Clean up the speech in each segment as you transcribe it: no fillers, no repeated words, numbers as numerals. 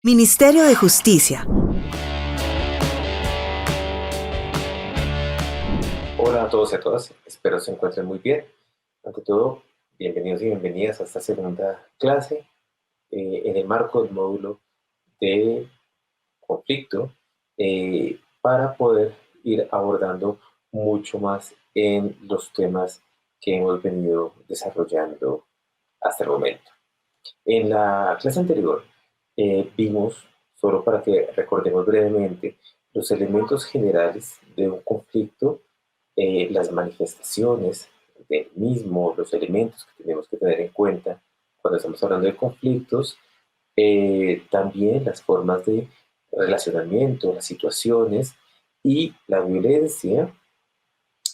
Ministerio de Justicia. Hola a todos y a todas, espero se encuentren muy bien. Ante todo, bienvenidos y bienvenidas a esta segunda clase en el marco del módulo de conflicto para poder ir abordando mucho más en los temas que hemos venido desarrollando hasta el momento. En la clase anterior vimos, solo para que recordemos brevemente, los elementos generales de un conflicto, las manifestaciones del mismo, los elementos que tenemos que tener en cuenta cuando estamos hablando de conflictos, también las formas de relacionamiento, las situaciones y la violencia,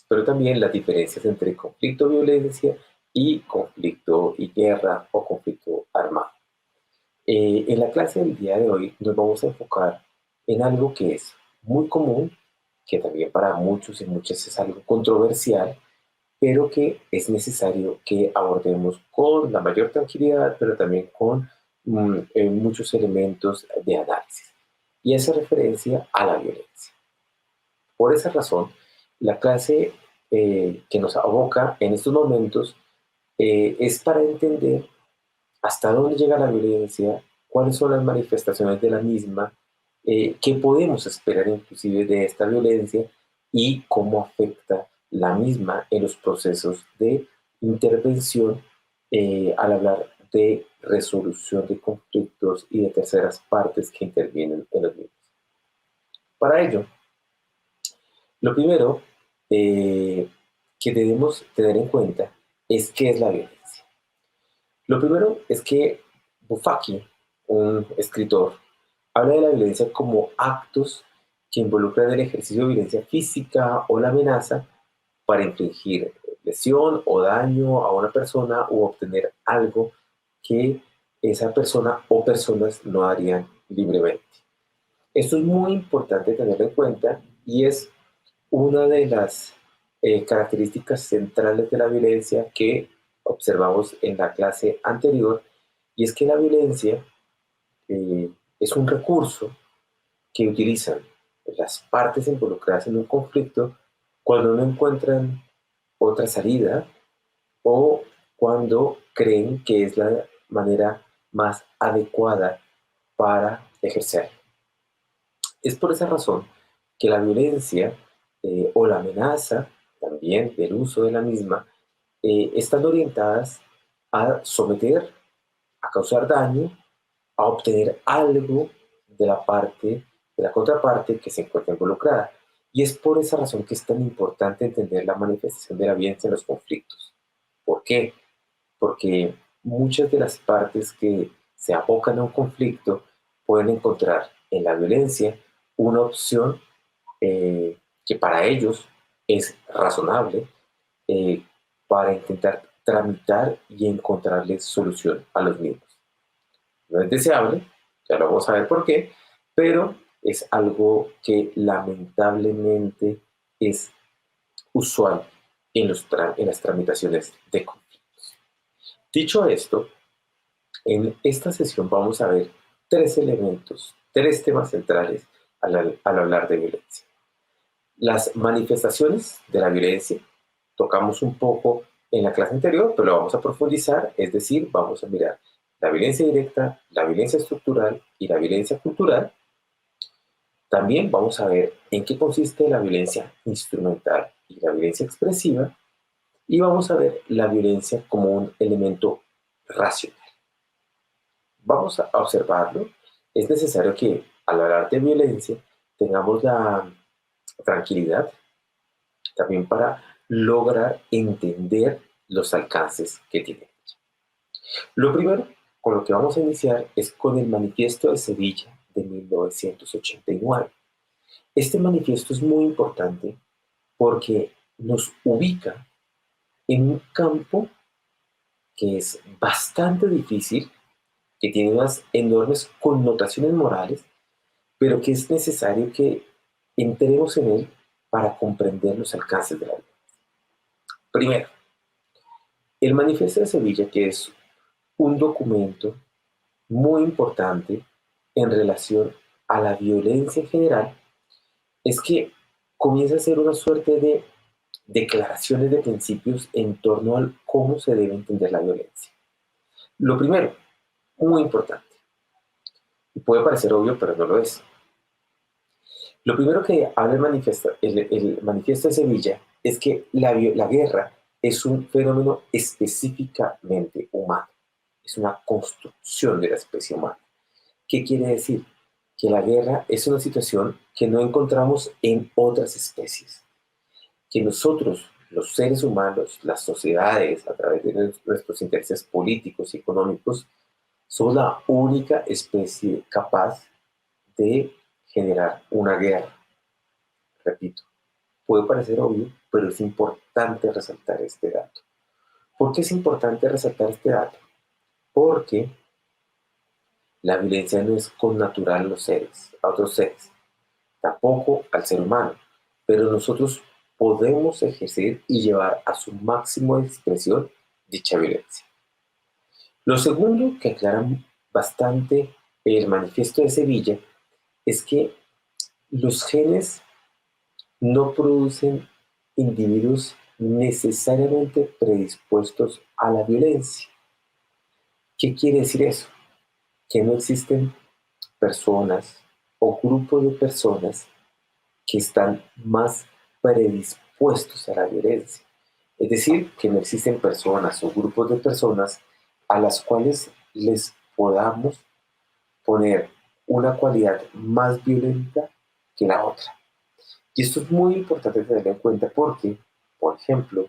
pero también las diferencias entre conflicto-violencia y conflicto y guerra o conflicto armado. En la clase del día de hoy nos vamos a enfocar en algo que es muy común, que también para muchos y muchas es algo controversial, pero que es necesario que abordemos con la mayor tranquilidad, pero también con muchos elementos de análisis. Y hace referencia a la violencia. Por esa razón, la clase que nos aboca en estos momentos es para entender hasta dónde llega la violencia, cuáles son las manifestaciones de la misma, qué podemos esperar inclusive de esta violencia y cómo afecta la misma en los procesos de intervención al hablar de resolución de conflictos y de terceras partes que intervienen en los mismos. Para ello, lo primero que debemos tener en cuenta es qué es la violencia. Lo primero es que Bufaki, un escritor, habla de la violencia como actos que involucran el ejercicio de violencia física o la amenaza para infligir lesión o daño a una persona o obtener algo que esa persona o personas no harían libremente. Esto es muy importante tenerlo en cuenta y es una de las características centrales de la violencia que observamos en la clase anterior, y es que la violencia es un recurso que utilizan las partes involucradas en un conflicto cuando no encuentran otra salida o cuando creen que es la manera más adecuada para ejercer. Es por esa razón que la violencia o la amenaza también del uso de la misma están orientadas a someter, a causar daño, a obtener algo de la parte, de la contraparte que se encuentra involucrada. Y es por esa razón que es tan importante entender la manifestación de la violencia en los conflictos. ¿Por qué? Porque muchas de las partes que se abocan a un conflicto pueden encontrar en la violencia una opción que para ellos es razonable eh, para intentar tramitar y encontrarles solución a los mismos. No es deseable, ya lo vamos a ver por qué, pero es algo que lamentablemente es usual en las tramitaciones de conflictos. Dicho esto, en esta sesión vamos a ver tres elementos, tres temas centrales al hablar de violencia. Las manifestaciones de la violencia, tocamos un poco en la clase anterior, pero lo vamos a profundizar, es decir, vamos a mirar la violencia directa, la violencia estructural y la violencia cultural. También vamos a ver en qué consiste la violencia instrumental y la violencia expresiva, y vamos a ver la violencia como un elemento racional. Vamos a observarlo. Es necesario que al hablar de violencia tengamos la tranquilidad también para lograr entender los alcances que tiene. Lo primero con lo que vamos a iniciar es con el Manifiesto de Sevilla de 1989. Este manifiesto es muy importante porque nos ubica en un campo que es bastante difícil, que tiene unas enormes connotaciones morales, pero que es necesario que entremos en él para comprender los alcances de la vida. Primero, el Manifiesto de Sevilla, que es un documento muy importante en relación a la violencia en general es que comienza a ser una suerte de declaraciones de principios en torno a cómo se debe entender la violencia. Lo primero, muy importante, y puede parecer obvio, pero no lo es. Lo primero que habla el manifiesto de Sevilla es que la guerra es un fenómeno específicamente humano, es una construcción de la especie humana. ¿Qué quiere decir? Que la guerra es una situación que no encontramos en otras especies, que nosotros, los seres humanos, las sociedades, a través de nuestros intereses políticos y económicos, somos la única especie capaz de generar una guerra. Repito, puede parecer obvio, pero es importante resaltar este dato. ¿Por qué es importante resaltar este dato? Porque la violencia no es connatural a otros seres, tampoco al ser humano, pero nosotros podemos ejercer y llevar a su máximo de expresión dicha violencia. Lo segundo que aclara bastante el manifiesto de Sevilla es que los genes no producen individuos necesariamente predispuestos a la violencia. ¿Qué quiere decir eso? Que no existen personas o grupos de personas que están más predispuestos a la violencia. Es decir, que no existen personas o grupos de personas a las cuales les podamos poner una cualidad más violenta que la otra. Y esto es muy importante tenerlo en cuenta porque, por ejemplo,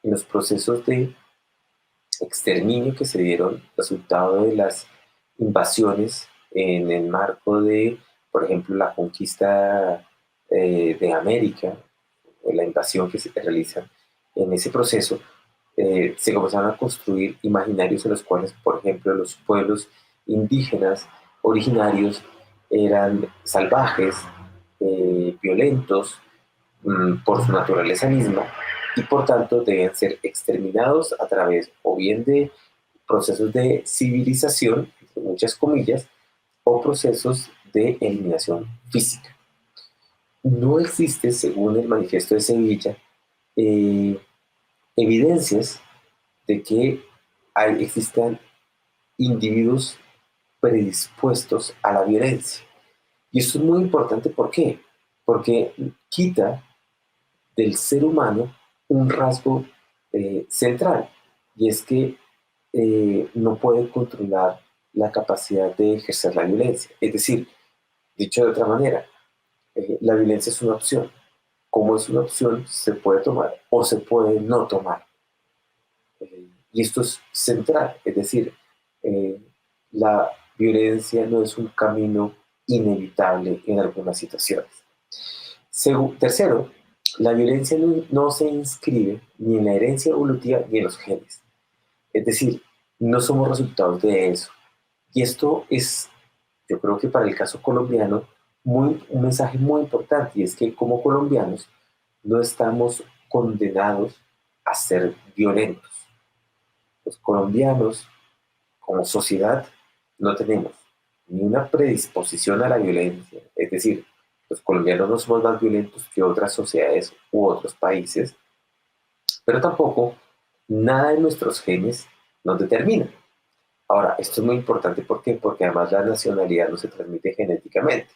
en los procesos de exterminio que se dieron resultado de las invasiones en el marco de, por ejemplo, la conquista de América, o la invasión que se realiza en ese proceso, se comenzaron a construir imaginarios en los cuales, por ejemplo, los pueblos indígenas originarios eran salvajes, violentos, por su naturaleza misma, y por tanto deben ser exterminados a través o bien de procesos de civilización, entre muchas comillas, o procesos de eliminación física. No existe, según el manifiesto de Sevilla, eh, evidencias de que existan individuos predispuestos a la violencia. Y esto es muy importante, ¿por qué? Porque quita del ser humano un rasgo central, y es que no puede controlar la capacidad de ejercer la violencia. Es decir, dicho de otra manera, la violencia es una opción. Como es una opción, se puede tomar o se puede no tomar. Y esto es central, es decir, eh, la violencia no es un camino inevitable en algunas situaciones. Tercero, la violencia no se inscribe ni en la herencia evolutiva ni en los genes. Es decir, no somos resultados de eso. Y esto es, yo creo que para el caso colombiano, un mensaje muy importante, y es que como colombianos no estamos condenados a ser violentos. Los colombianos, como sociedad, no tenemos ni una predisposición a la violencia, es decir, los colombianos no somos más violentos que otras sociedades u otros países, pero tampoco nada de nuestros genes nos determina. Ahora, esto es muy importante, ¿por qué? Porque además la nacionalidad no se transmite genéticamente.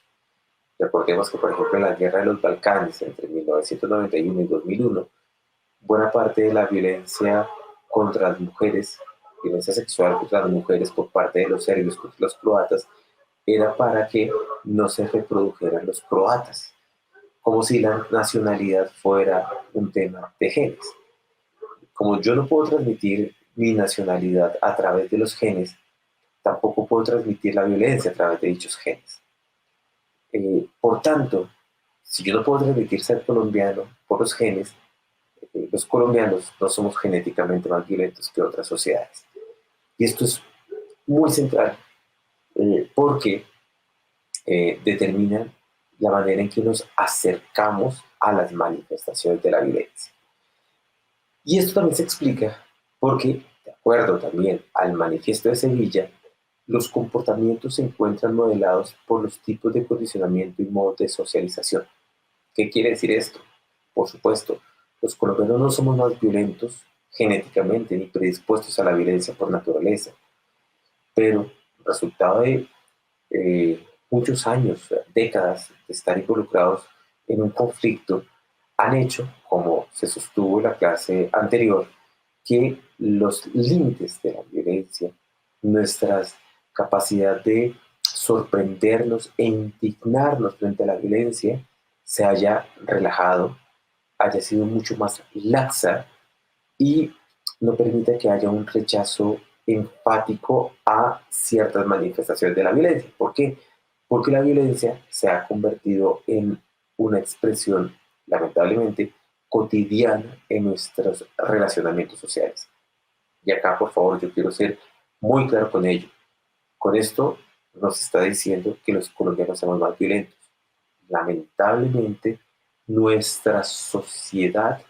Recordemos que, por ejemplo, en la guerra de los Balcanes entre 1991 y 2001, buena parte de la violencia contra las mujeres, violencia sexual contra las mujeres por parte de los serbios contra los croatas, era para que no se reprodujeran los croatas, como si la nacionalidad fuera un tema de genes. Como yo no puedo transmitir mi nacionalidad a través de los genes, tampoco puedo transmitir la violencia a través de dichos genes. Por tanto, si yo no puedo transmitir ser colombiano por los genes, los colombianos no somos genéticamente más violentos que otras sociedades. Y esto es muy central porque determina la manera en que nos acercamos a las manifestaciones de la violencia. Y esto también se explica porque, de acuerdo también al manifiesto de Sevilla, los comportamientos se encuentran modelados por los tipos de condicionamiento y modos de socialización. ¿Qué quiere decir esto? Por supuesto, los colombianos no somos más violentos genéticamente ni predispuestos a la violencia por naturaleza, pero resultado de muchos años, décadas de estar involucrados en un conflicto, han hecho, como se sostuvo en la clase anterior, que los límites de la violencia, nuestra capacidad de sorprendernos e indignarnos frente a la violencia, se haya relajado, haya sido mucho más laxa y no permite que haya un rechazo enfático a ciertas manifestaciones de la violencia. ¿Por qué? Porque la violencia se ha convertido en una expresión, lamentablemente, cotidiana en nuestros relacionamientos sociales. Y acá, por favor, yo quiero ser muy claro con ello. Con esto nos está diciendo que los colombianos somos más violentos. Lamentablemente, nuestra sociedad,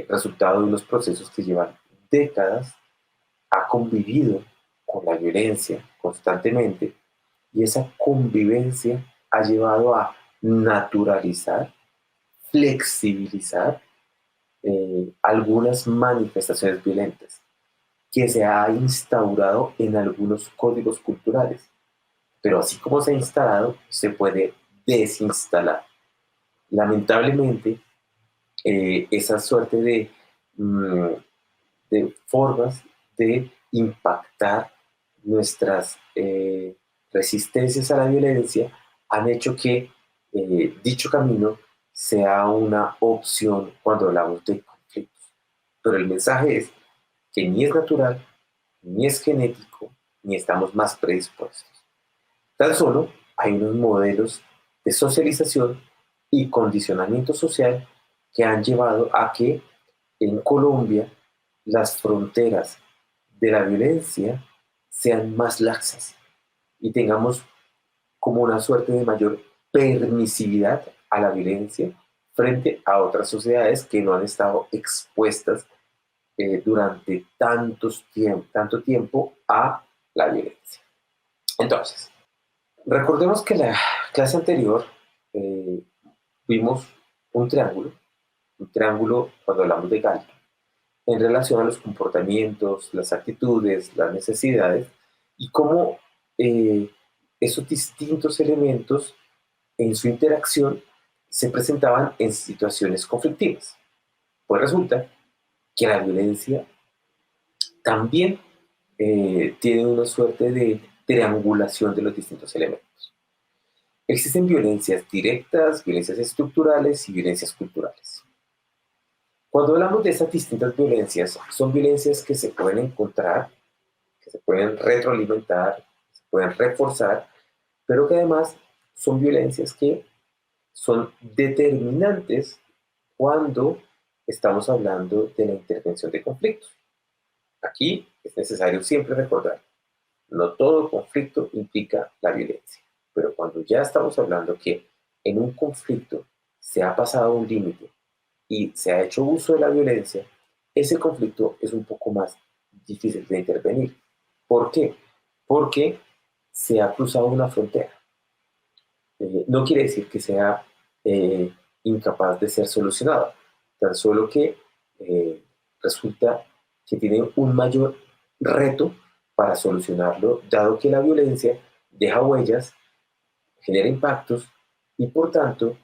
resultado de unos procesos que llevan décadas, ha convivido con la violencia constantemente y esa convivencia ha llevado a naturalizar, flexibilizar algunas manifestaciones violentas que se ha instaurado en algunos códigos culturales. Pero así como se ha instalado, se puede desinstalar. Lamentablemente, esa suerte mm, de formas de impactar nuestras resistencias a la violencia han hecho que dicho camino sea una opción cuando hablamos de conflictos. Pero el mensaje es que ni es natural, ni es genético, ni estamos más predispuestos. Tan solo hay unos modelos de socialización y condicionamiento social que han llevado a que en Colombia las fronteras de la violencia sean más laxas y tengamos como una suerte de mayor permisividad a la violencia frente a otras sociedades que no han estado expuestas durante tanto tiempo a la violencia. Entonces, recordemos que en la clase anterior eh, vimos un triángulo cuando hablamos de Galton, en relación a los comportamientos, las actitudes, las necesidades y cómo eh, esos distintos elementos en su interacción se presentaban en situaciones conflictivas. Pues resulta que la violencia también tiene una suerte de triangulación de los distintos elementos. Existen violencias directas, violencias estructurales y violencias culturales. Cuando hablamos de estas distintas violencias, son violencias que se pueden encontrar, que se pueden retroalimentar, se pueden reforzar, pero que además son violencias que son determinantes cuando estamos hablando de la intervención de conflictos. Aquí es necesario siempre recordar, no todo conflicto implica la violencia, pero cuando ya estamos hablando que en un conflicto se ha pasado un límite y se ha hecho uso de la violencia, ese conflicto es un poco más difícil de intervenir. ¿Por qué? Porque se ha cruzado una frontera. No quiere decir que sea eh, incapaz de ser solucionado, tan solo que resulta que tiene un mayor reto para solucionarlo, dado que la violencia deja huellas, genera impactos y por tanto,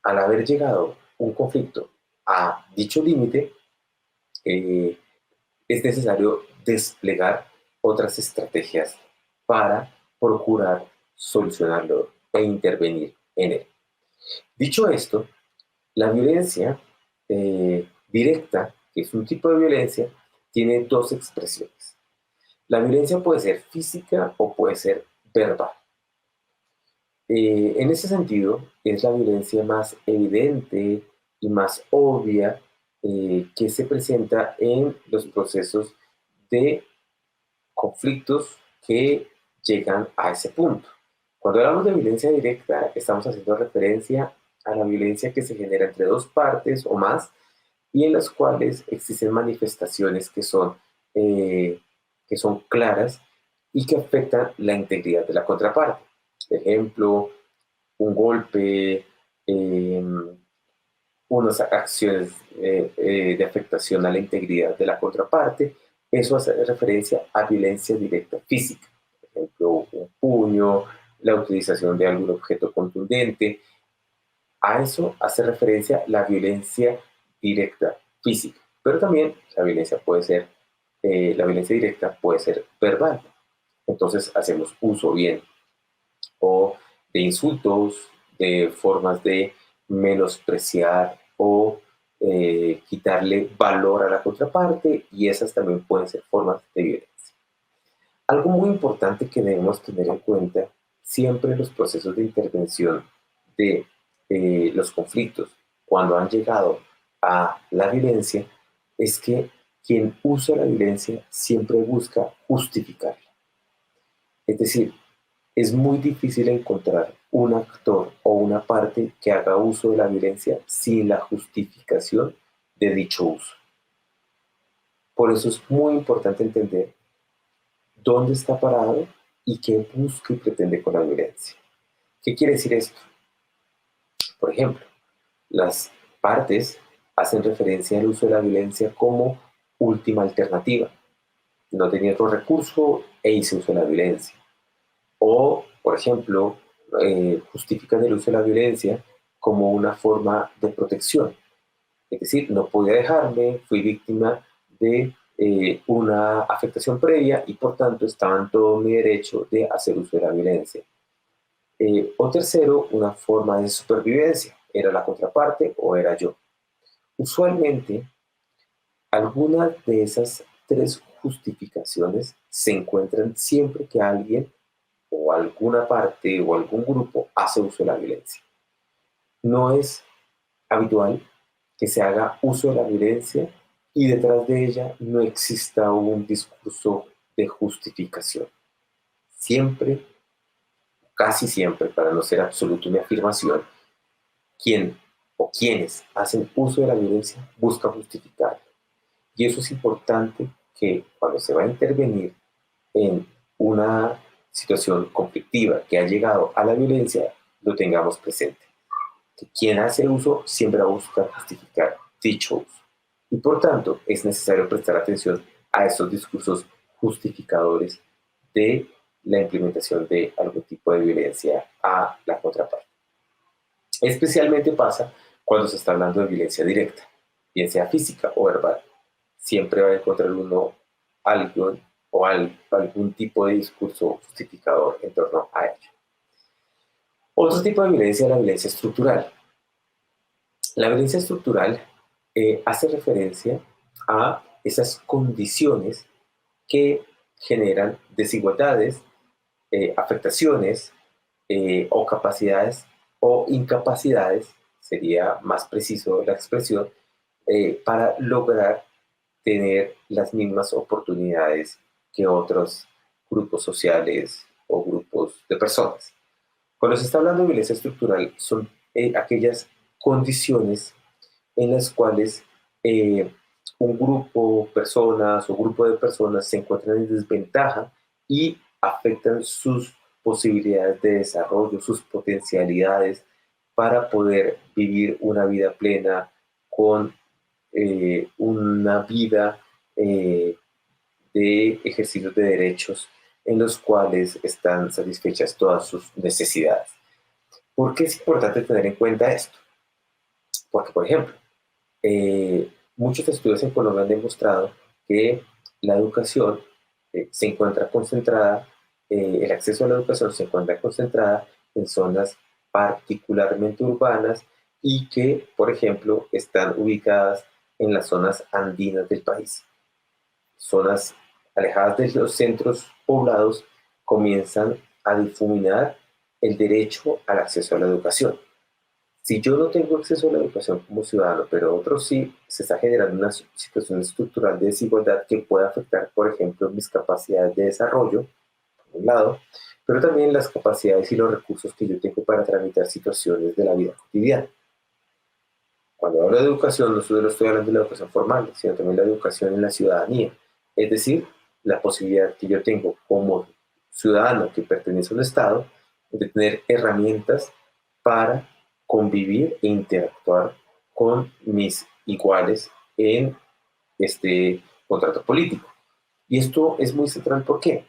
al haber llegado un conflicto a dicho límite, eh, es necesario desplegar otras estrategias para procurar solucionarlo e intervenir en él. Dicho esto, la violencia directa, que es un tipo de violencia, tiene dos expresiones. La violencia puede ser física o puede ser verbal. En ese sentido, es la violencia más evidente y más obvia que se presenta en los procesos de conflictos que llegan a ese punto. Cuando hablamos de violencia directa, estamos haciendo referencia a la violencia que se genera entre dos partes o más y en las cuales existen manifestaciones que son claras y que afectan la integridad de la contraparte. Por ejemplo, un golpe, unas acciones de afectación a la integridad de la contraparte. Eso hace referencia a violencia directa física. Por ejemplo, un puño, la utilización de algún objeto contundente. A eso hace referencia la violencia directa física. Pero también la violencia directa puede ser verbal. Entonces hacemos uso bien o de insultos, de formas de menospreciar o quitarle valor a la contraparte, y esas también pueden ser formas de violencia. Algo muy importante que debemos tener en cuenta siempre en los procesos de intervención de los conflictos, cuando han llegado a la violencia, es que quien usa la violencia siempre busca justificarla. Es decir, es muy difícil encontrar un actor o una parte que haga uso de la violencia sin la justificación de dicho uso. Por eso es muy importante entender dónde está parado y qué busca y pretende con la violencia. ¿Qué quiere decir esto? Por ejemplo, las partes hacen referencia al uso de la violencia como última alternativa. No tenía otro recurso e hice uso de la violencia. O, por ejemplo, justifican el uso de la violencia como una forma de protección. Es decir, no podía dejarme, fui víctima de una afectación previa y por tanto estaba en todo mi derecho de hacer uso de la violencia. O tercero, una forma de supervivencia. Era la contraparte o era yo. Usualmente, algunas de esas tres justificaciones se encuentran siempre que alguien o alguna parte o algún grupo hace uso de la violencia. No es habitual que se haga uso de la violencia y detrás de ella no exista un discurso de justificación. Siempre, casi siempre, para no ser absoluto mi afirmación, quien o quienes hacen uso de la violencia buscan justificarlo. Y eso es importante, que cuando se va a intervenir en una situación conflictiva que ha llegado a la violencia, lo tengamos presente. Que quien hace uso siempre va a buscar justificar dicho uso. Y por tanto, es necesario prestar atención a estos discursos justificadores de la implementación de algún tipo de violencia a la contraparte. Especialmente pasa cuando se está hablando de violencia directa, bien sea física o verbal. Siempre va a encontrar uno algo o algún tipo de discurso justificador en torno a ello. Otro tipo de violencia es la violencia estructural. La violencia estructural hace referencia a esas condiciones que generan desigualdades, afectaciones o capacidades o incapacidades, sería más preciso la expresión, para lograr tener las mismas oportunidades que otros grupos sociales o grupos de personas. Cuando se está hablando de violencia estructural, son aquellas condiciones en las cuales un grupo, personas o grupo de personas se encuentran en desventaja y afectan sus posibilidades de desarrollo, sus potencialidades para poder vivir una vida plena con una vida de ejercicios de derechos en los cuales están satisfechas todas sus necesidades. ¿Por qué es importante tener en cuenta esto? Porque, por ejemplo, muchos estudios en Colombia han demostrado que la educación se encuentra concentrada, el acceso a la educación se encuentra concentrada en zonas particularmente urbanas y que, por ejemplo, están ubicadas en las zonas andinas del país. Zonas alejadas de los centros poblados comienzan a difuminar el derecho al acceso a la educación. Si yo no tengo acceso a la educación como ciudadano, pero otros sí, se está generando una situación estructural de desigualdad que puede afectar, por ejemplo, mis capacidades de desarrollo, por un lado, pero también las capacidades y los recursos que yo tengo para tramitar situaciones de la vida cotidiana. Cuando hablo de educación, no solo estoy hablando de la educación formal, sino también la educación en la ciudadanía. Es decir, la posibilidad que yo tengo como ciudadano que pertenece a un Estado, de tener herramientas para convivir e interactuar con mis iguales en este contrato político. Y esto es muy central, ¿por qué?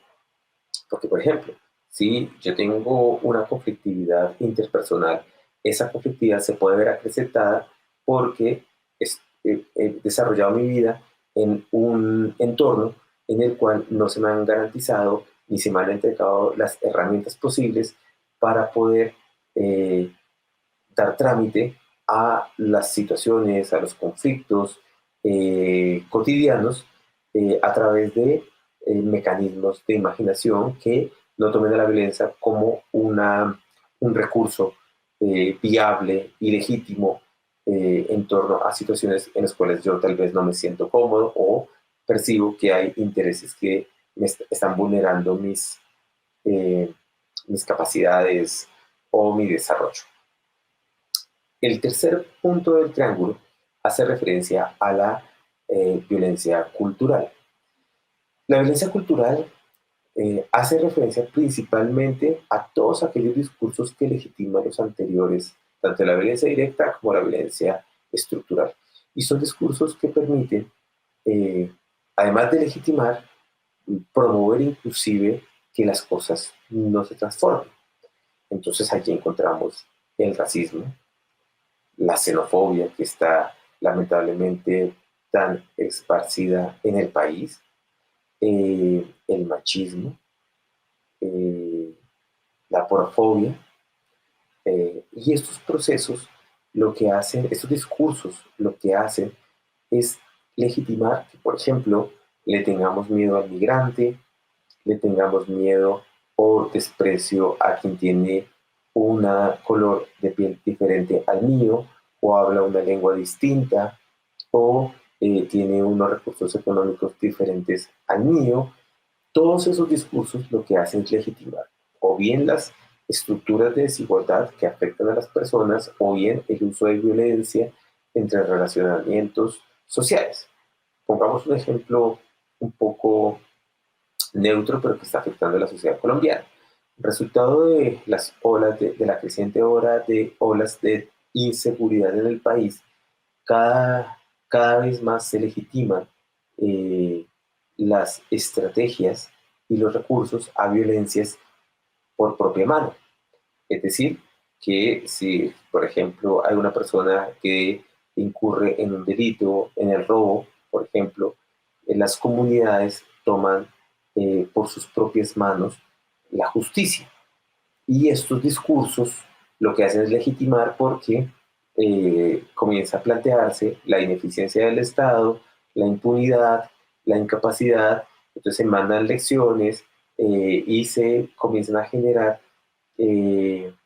Porque, por ejemplo, si yo tengo una conflictividad interpersonal, esa conflictividad se puede ver acrecentada porque he desarrollado mi vida en un entorno en el cual no se me han garantizado ni se me han entregado las herramientas posibles para poder eh, dar trámite a las situaciones, a los conflictos cotidianos a través de mecanismos de imaginación que no tomen a la violencia como un recurso viable y legítimo en torno a situaciones en las cuales yo tal vez no me siento cómodo o percibo que hay intereses que están vulnerando mis capacidades o mi desarrollo. El tercer punto del triángulo hace referencia a la violencia cultural. La violencia cultural hace referencia principalmente a todos aquellos discursos que legitiman los anteriores, tanto la violencia directa como la violencia estructural. Y son discursos que permiten, además de legitimar, promover inclusive que las cosas no se transformen. Entonces aquí encontramos el racismo, la xenofobia que está lamentablemente tan esparcida en el país, el machismo, eh, la porofobia, y estos procesos lo que hacen, estos discursos lo que hacen es legitimar que, por ejemplo, le tengamos miedo al migrante, le tengamos miedo o desprecio a quien tiene un color de piel diferente al mío, o habla una lengua distinta, o tiene unos recursos económicos diferentes al mío. Todos esos discursos lo que hacen es legitimar o bien las estructuras de desigualdad que afectan a las personas, o bien el uso de violencia entre relacionamientos sociales. Pongamos un ejemplo un poco neutro, pero que está afectando a la sociedad colombiana. Resultado de las olas, de la creciente olas de inseguridad en el país, cada vez más se legitiman eh, las estrategias y los recursos a violencias por propia mano. Es decir, que si, por ejemplo, hay una persona que incurre en un delito, en el robo, por ejemplo, las comunidades toman por sus propias manos la justicia. Y estos discursos lo que hacen es legitimar porque comienza a plantearse la ineficiencia del Estado, la impunidad, la incapacidad, entonces se mandan lecciones y se comienzan a generar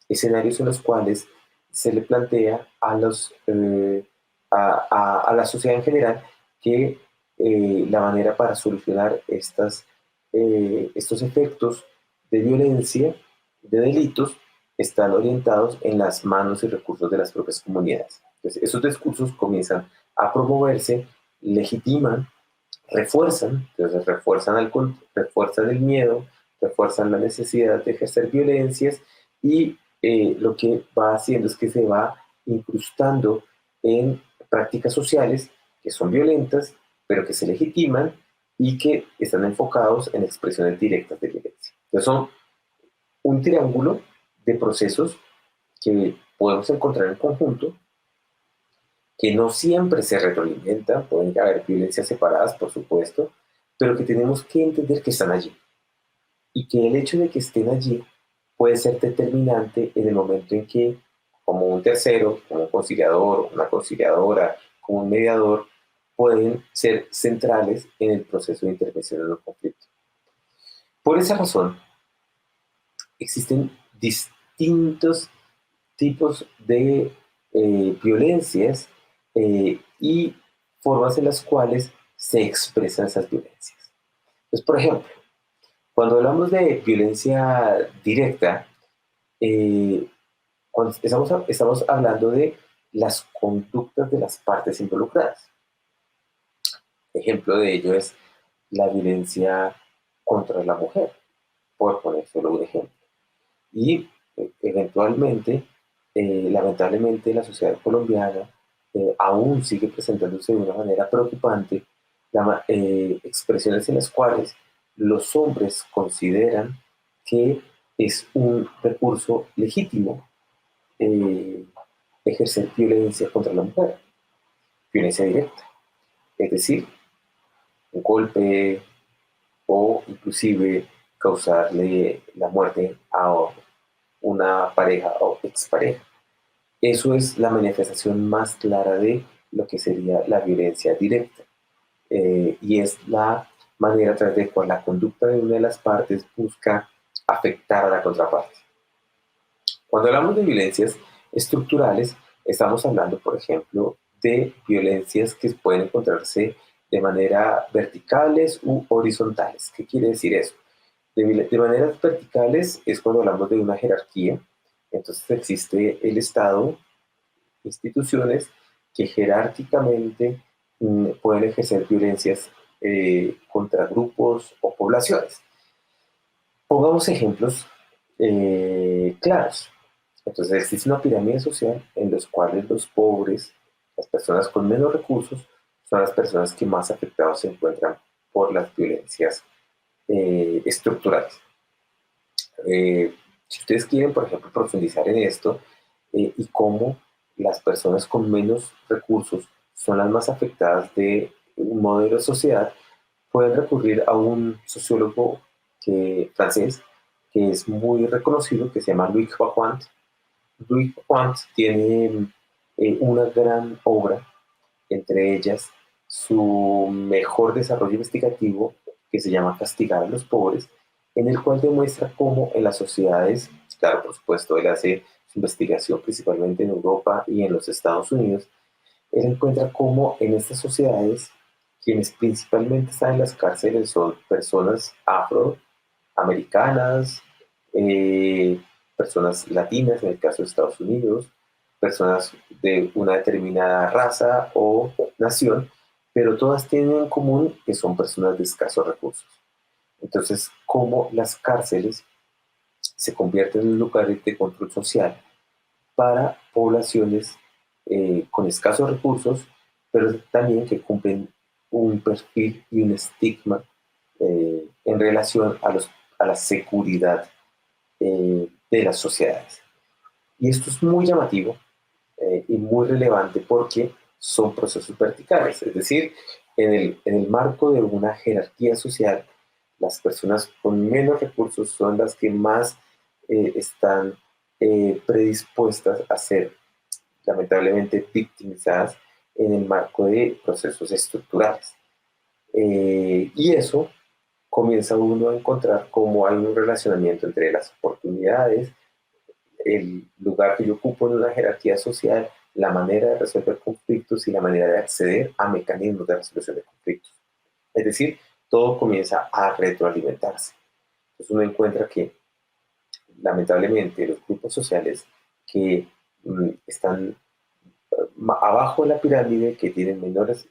escenarios en los cuales se le plantea a la sociedad en general que la manera para solucionar estos efectos de violencia, de delitos, están orientados en las manos y recursos de las propias comunidades. Entonces, esos discursos comienzan a promoverse, legitiman, refuerzan, entonces refuerzan el miedo, refuerzan la necesidad de ejercer violencias, y lo que va haciendo es que se va incrustando en prácticas sociales que son violentas, pero que se legitiman y que están enfocados en expresiones directas de violencia. Entonces son un triángulo de procesos que podemos encontrar en conjunto, que no siempre se retroalimentan, pueden haber violencias separadas, por supuesto, pero que tenemos que entender que están allí y que el hecho de que estén allí puede ser determinante en el momento en que, como un tercero, como un conciliador, una conciliadora, como un mediador, pueden ser centrales en el proceso de intervención en el conflicto. Por esa razón, existen distintos tipos de violencias y formas en las cuales se expresan esas violencias. Entonces, por ejemplo, cuando hablamos de violencia directa, eh, cuando estamos hablando de las conductas de las partes involucradas. Ejemplo de ello es la violencia contra la mujer, por poner solo un ejemplo. Y eventualmente, lamentablemente, la sociedad colombiana aún sigue presentándose de una manera preocupante expresiones en las cuales los hombres consideran que es un recurso legítimo eh, ejercer violencia contra la mujer, violencia directa, es decir, un golpe o inclusive causarle la muerte a una pareja o expareja. Eso es la manifestación más clara de lo que sería la violencia directa. Y es la manera a través de cual la conducta de una de las partes busca afectar a la contraparte. Cuando hablamos de violencias estructurales, estamos hablando, por ejemplo, de violencias que pueden encontrarse de manera verticales u horizontales. ¿Qué quiere decir eso? De maneras verticales es cuando hablamos de una jerarquía. Entonces existe el Estado, instituciones que jerárquicamente pueden ejercer violencias contra grupos o poblaciones. Pongamos ejemplos claros. Entonces existe una pirámide social en los cuales los pobres, las personas con menos recursos, son las personas que más afectados se encuentran por las violencias estructurales. Si ustedes quieren, por ejemplo, profundizar en esto y cómo las personas con menos recursos son las más afectadas de un modelo de sociedad, pueden recurrir a un sociólogo francés que es muy reconocido, que se llama Louis Vaquant. Louis Vaquant tiene una gran obra, entre ellas su mejor desarrollo investigativo, que se llama Castigar a los pobres, en el cual demuestra cómo en las sociedades, claro, por supuesto, él hace su investigación principalmente en Europa y en los Estados Unidos, él encuentra cómo en estas sociedades quienes principalmente están en las cárceles son personas afroamericanas, eh, personas latinas en el caso de Estados Unidos, personas de una determinada raza o nación, pero todas tienen en común que son personas de escasos recursos. Entonces, cómo las cárceles se convierten en lugares de control social para poblaciones con escasos recursos, pero también que cumplen un perfil y un estigma en relación a la seguridad de las sociedades. Y esto es muy llamativo y muy relevante porque son procesos verticales, es decir, en el marco de una jerarquía social, las personas con menos recursos son las que más están predispuestas a ser lamentablemente victimizadas en el marco de procesos estructurales. Y eso comienza uno a encontrar cómo hay un relacionamiento entre las oportunidades, el lugar que yo ocupo en una jerarquía social, la manera de resolver conflictos y la manera de acceder a mecanismos de resolución de conflictos. Es decir, todo comienza a retroalimentarse. Entonces uno encuentra que lamentablemente los grupos sociales que están abajo de la pirámide, que tienen menores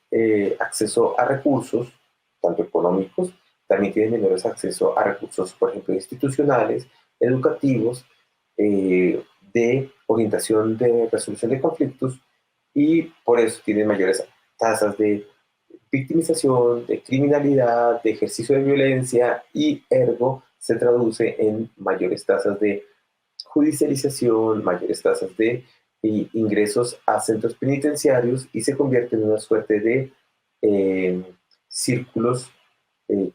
acceso a recursos, tanto económicos, también tienen menores acceso a recursos, por ejemplo, institucionales, educativos, de orientación de resolución de conflictos, y por eso tienen mayores tasas de victimización, de criminalidad, de ejercicio de violencia, y ergo se traduce en mayores tasas de judicialización, mayores tasas de ingresos a centros penitenciarios, y se convierte en una suerte de eh, círculos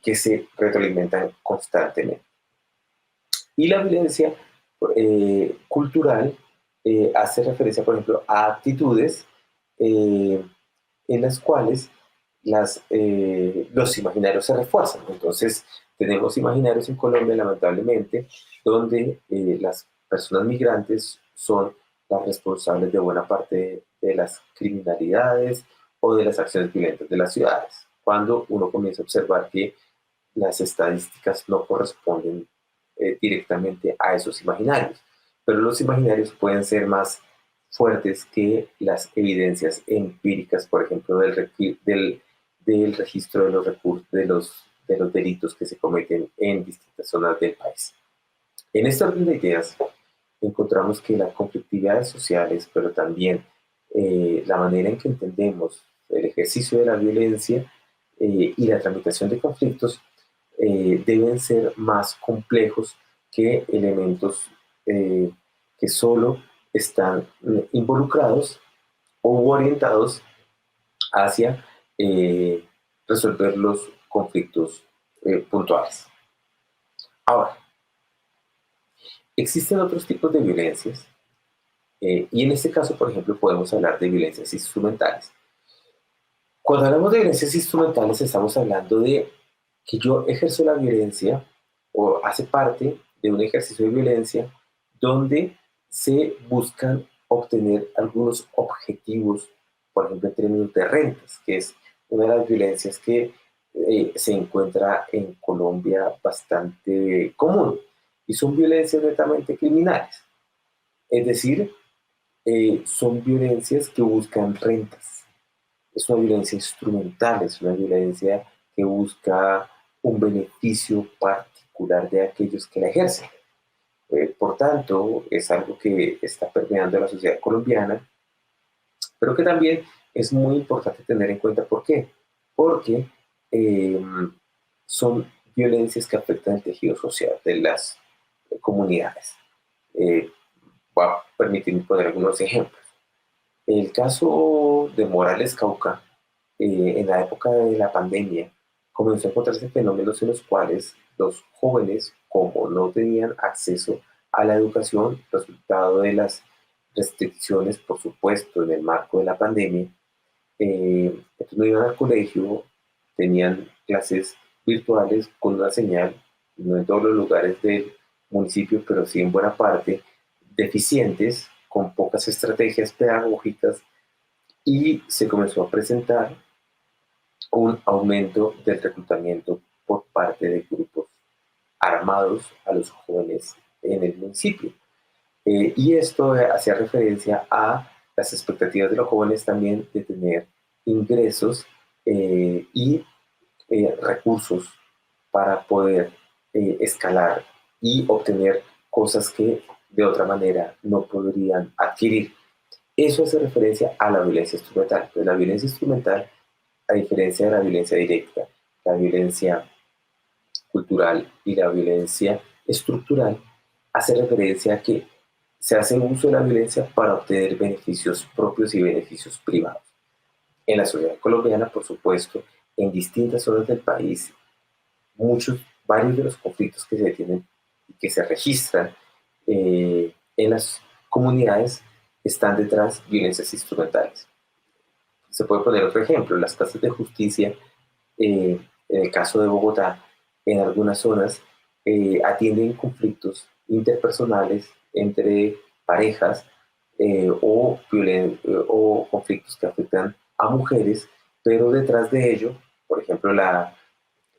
que se retroalimentan constantemente. Y la violencia cultural hace referencia, por ejemplo, a actitudes en las cuales los imaginarios se refuerzan. Entonces, tenemos imaginarios en Colombia, lamentablemente, donde las personas migrantes son las responsables de buena parte de las criminalidades o de las acciones violentas de las ciudades, cuando uno comienza a observar que las estadísticas no corresponden directamente a esos imaginarios. Pero los imaginarios pueden ser más fuertes que las evidencias empíricas, por ejemplo, del registro de los recursos, de los delitos que se cometen en distintas zonas del país. En este orden de ideas, encontramos que las conflictividades sociales, pero también la manera en que entendemos el ejercicio de la violencia y la tramitación de conflictos deben ser más complejos que elementos que solo están involucrados o orientados hacia resolver los conflictos puntuales. Ahora, existen otros tipos de violencias y en este caso, por ejemplo, podemos hablar de violencias instrumentales. Cuando hablamos de violencias instrumentales estamos hablando de que yo ejerzo la violencia o hace parte de un ejercicio de violencia donde se buscan obtener algunos objetivos, por ejemplo, en términos de rentas, que es una de las violencias que se encuentra en Colombia bastante común y son violencias netamente criminales. Es decir, son violencias que buscan rentas. Es una violencia instrumental, es una violencia que busca un beneficio particular de aquellos que la ejercen. Por tanto, es algo que está permeando la sociedad colombiana, pero que también es muy importante tener en cuenta por qué. Porque eh, son violencias que afectan el tejido social de las comunidades. Eh, Voy a permitirme poner algunos ejemplos. El caso de Morales Cauca, en la época de la pandemia, comenzó a encontrarse fenómenos en los cuales los jóvenes, como no tenían acceso a la educación, resultado de las restricciones, por supuesto, en el marco de la pandemia, entonces no iban al colegio, tenían clases virtuales con una señal, no en todos los lugares del municipio, pero sí en buena parte, deficientes, con pocas estrategias pedagógicas, y se comenzó a presentar un aumento del reclutamiento por parte de grupos armados a los jóvenes en el municipio. Y esto hacía referencia a las expectativas de los jóvenes también de tener ingresos y recursos para poder escalar y obtener cosas que de otra manera no podrían adquirir. Eso hace referencia a la violencia instrumental. Pues la violencia instrumental, a diferencia de la violencia directa, la violencia cultural y la violencia estructural, hace referencia a que se hace uso de la violencia para obtener beneficios propios y beneficios privados. En la sociedad colombiana, por supuesto, en distintas zonas del país, varios de los conflictos que se tienen y que se registran en las comunidades están detrás de violencias instrumentales. Se puede poner otro ejemplo, las casas de justicia, en el caso de Bogotá, en algunas zonas atienden conflictos interpersonales entre parejas o conflictos que afectan a mujeres, pero detrás de ello, por ejemplo, la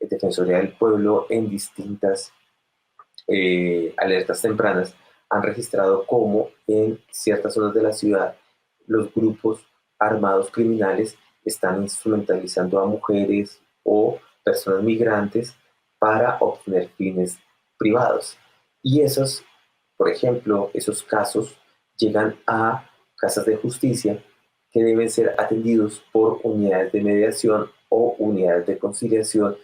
Defensoría del Pueblo en distintas alertas tempranas han registrado cómo en ciertas zonas de la ciudad los grupos armados criminales están instrumentalizando a mujeres o personas migrantes para obtener fines privados. Y esos, por ejemplo, esos casos llegan a casas de justicia que deben ser atendidos por unidades de mediación o unidades de conciliación,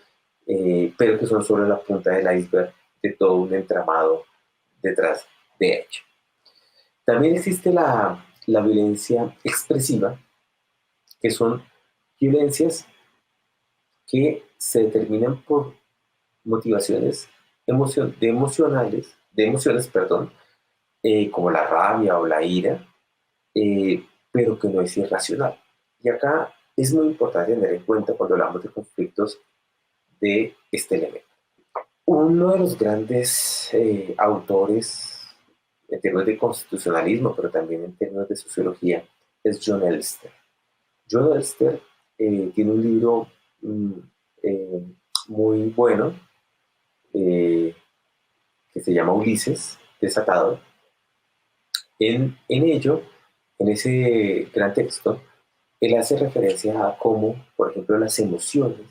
pero que son solo la punta del iceberg de todo un entramado detrás de ello. También existe la violencia expresiva, que son violencias que se determinan por motivaciones de emociones, perdón, como la rabia o la ira, pero que no es irracional. Y acá es muy importante tener en cuenta cuando hablamos de conflictos de este elemento. Uno de los grandes autores en términos de constitucionalismo, pero también en términos de sociología, es John Elster. John Elster tiene un libro eh, muy bueno eh, que se llama Ulises, Desatado. En ello, en ese gran texto, él hace referencia a cómo, por ejemplo, las emociones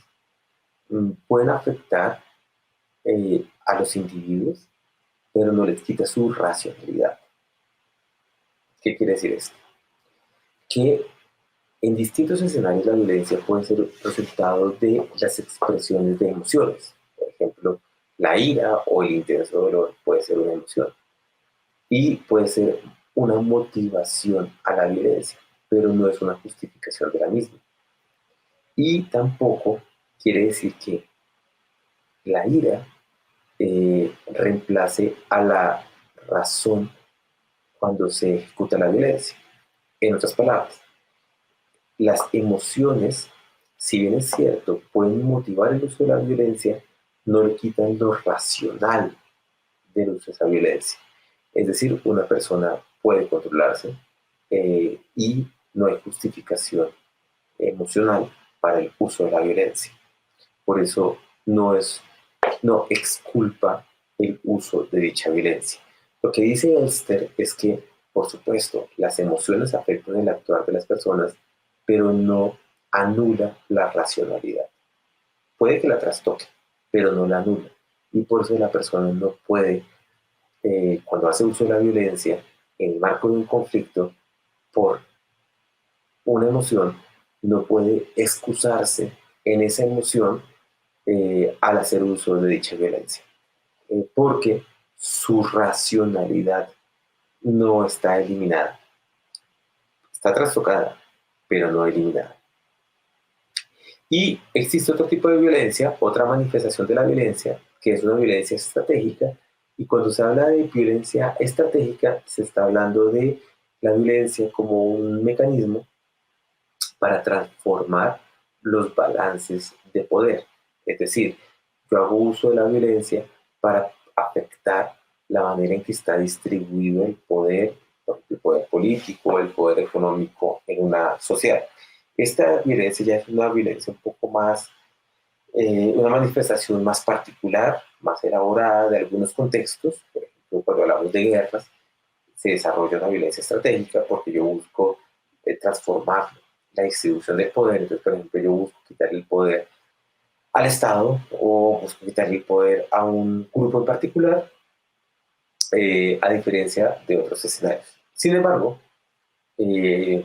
pueden afectar a los individuos, pero no les quita su racionalidad. ¿Qué quiere decir esto? Que en distintos escenarios la violencia puede ser resultado de las expresiones de emociones. Por ejemplo, la ira o el intenso dolor puede ser una emoción y puede ser una motivación a la violencia, pero no es una justificación de la misma. Y tampoco quiere decir que la ira reemplace a la razón cuando se ejecuta la violencia. En otras palabras, las emociones, si bien es cierto, pueden motivar el uso de la violencia, no le quitan lo racional del uso de esa violencia. Es decir, una persona puede controlarse y no hay justificación emocional para el uso de la violencia. Por eso no exculpa el uso de dicha violencia. Lo que dice Elster es que, por supuesto, las emociones afectan el actuar de las personas, pero no anula la racionalidad. Puede que la trastoque, pero no la anula. Y por eso la persona no puede, cuando hace uso de la violencia, en el marco de un conflicto, por una emoción, no puede excusarse en esa emoción al hacer uso de dicha violencia. Porque su racionalidad no está eliminada. Está trastocada, pero no eliminada. Y existe otro tipo de violencia, otra manifestación de la violencia, que es una violencia estratégica. Y cuando se habla de violencia estratégica, se está hablando de la violencia como un mecanismo para transformar los balances de poder. Es decir, yo hago uso de la violencia para afectar la manera en que está distribuido el poder político, el poder económico en una sociedad. Esta violencia ya es una violencia un poco más, una manifestación más particular, más elaborada de algunos contextos. Por ejemplo, cuando hablamos de guerras, se desarrolla una violencia estratégica porque yo busco transformar la distribución del poder. Entonces, por ejemplo, yo busco quitarle el poder al Estado o busco quitarle el poder a un grupo en particular, a diferencia de otros escenarios. Sin embargo, eh,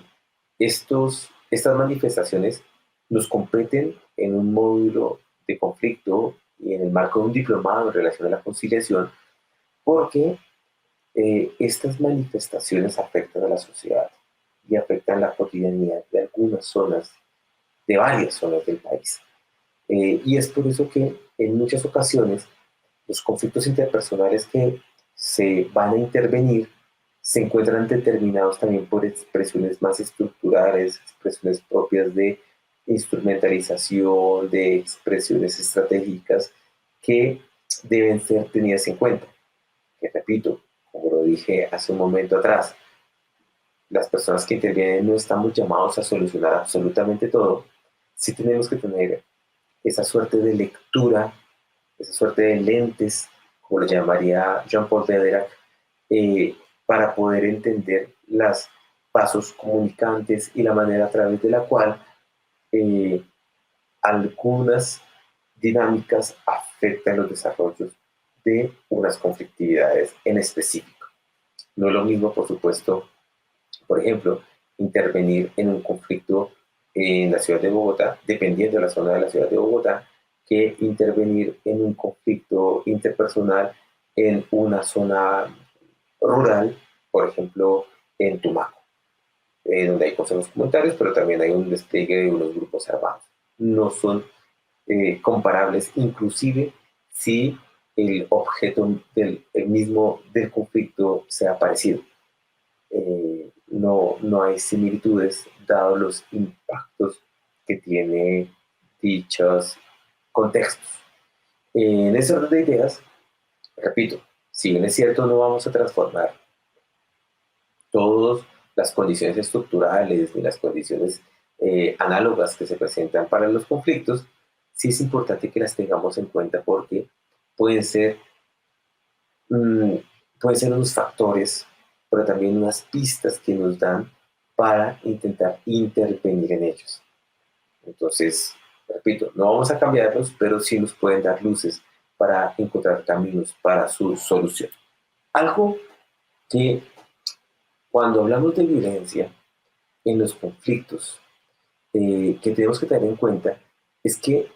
estas manifestaciones nos competen en un módulo de conflicto y en el marco de un diplomado en relación a la conciliación, porque estas manifestaciones afectan a la sociedad y afectan la cotidianidad de algunas zonas, de varias zonas del país. Y es por eso que en muchas ocasiones los conflictos interpersonales que se van a intervenir se encuentran determinados también por expresiones más estructurales, expresiones propias de instrumentalización, de expresiones estratégicas que deben ser tenidas en cuenta. Que repito, como lo dije hace un momento atrás, las personas que intervienen no estamos llamados a solucionar absolutamente todo. Sí tenemos que tener esa suerte de lectura, esa suerte de lentes, como lo llamaría Jean-Paul Vederac, para poder entender los pasos comunicantes y la manera a través de la cual eh, algunas dinámicas afectan los desarrollos de unas conflictividades en específico. No es lo mismo, por supuesto, por ejemplo, intervenir en un conflicto en la ciudad de Bogotá, dependiendo de la zona de la ciudad de Bogotá, que intervenir en un conflicto interpersonal en una zona rural, por ejemplo, en Tumaco, donde hay consejos comunitarios, pero también hay un despliegue de unos grupos armados. No son comparables, inclusive si el objeto del conflicto sea parecido. No hay similitudes dados los impactos que tiene dichos contextos. En ese orden de ideas, repito, si bien es cierto, no vamos a transformar todas las condiciones estructurales ni las condiciones análogas que se presentan para los conflictos, sí es importante que las tengamos en cuenta porque pueden ser, mmm, pueden ser unos factores, pero también unas pistas que nos dan para intentar intervenir en ellos. Entonces, Repito, no vamos a cambiarlos, pero sí nos pueden dar luces para encontrar caminos para su solución. Algo que cuando hablamos de violencia en los conflictos, que tenemos que tener en cuenta es que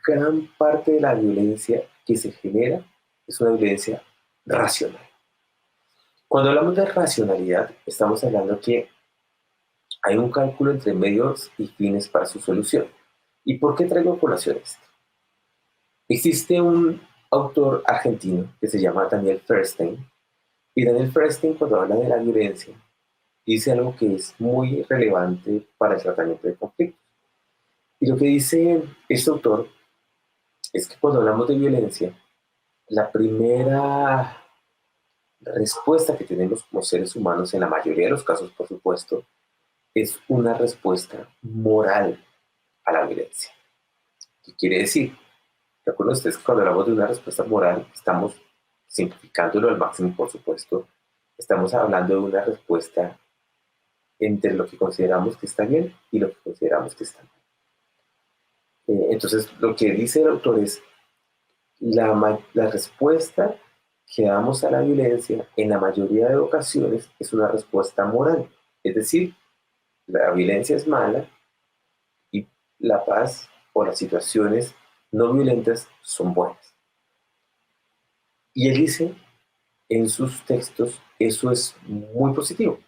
gran parte de la violencia que se genera es una violencia racional. Cuando hablamos de racionalidad, estamos hablando que hay un cálculo entre medios y fines para su solución. ¿Y por qué traigo a colación esto? Existe un autor argentino que se llama Daniel Feuerstein, y Daniel Feuerstein, cuando habla de la violencia, dice algo que es muy relevante para el tratamiento de conflictos. Y lo que dice este autor es que cuando hablamos de violencia, la primera respuesta que tenemos como seres humanos, en la mayoría de los casos, por supuesto, es una respuesta moral a la violencia. ¿Qué quiere decir? Recuerden ustedes que cuando hablamos de una respuesta moral, estamos simplificándolo al máximo, por supuesto, estamos hablando de una respuesta entre lo que consideramos que está bien y lo que consideramos que está mal. Entonces, lo que dice el autor es la respuesta que damos a la violencia en la mayoría de ocasiones es una respuesta moral. Es decir, la violencia es mala y la paz o las situaciones no violentas son buenas. Y él dice en sus textos eso es muy positivo.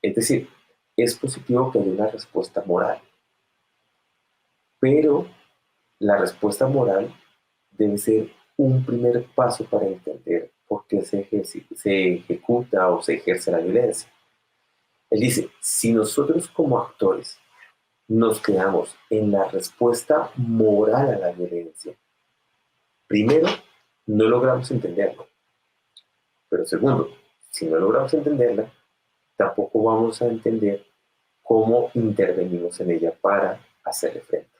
Es decir, es positivo que haya una respuesta moral. Pero la respuesta moral debe ser un primer paso para entender por qué se ejecuta o se ejerce la violencia. Él dice, si nosotros como actores nos quedamos en la respuesta moral a la violencia, primero, no logramos entenderla. Pero segundo, si no logramos entenderla, tampoco vamos a entender cómo intervenimos en ella para hacerle frente.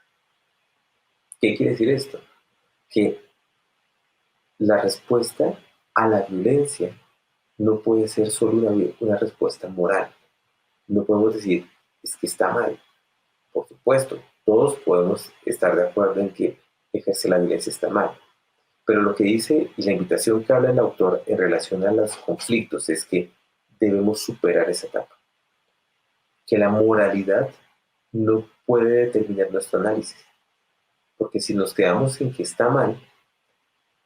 ¿Qué quiere decir esto? Que la respuesta a la violencia no puede ser solo una respuesta moral. No podemos decir, es que está mal. Por supuesto, todos podemos estar de acuerdo en que ejercer la violencia está mal. Pero lo que dice y la invitación que habla el autor en relación a los conflictos es que debemos superar esa etapa. Que la moralidad no puede determinar nuestro análisis. Porque si nos quedamos en que está mal,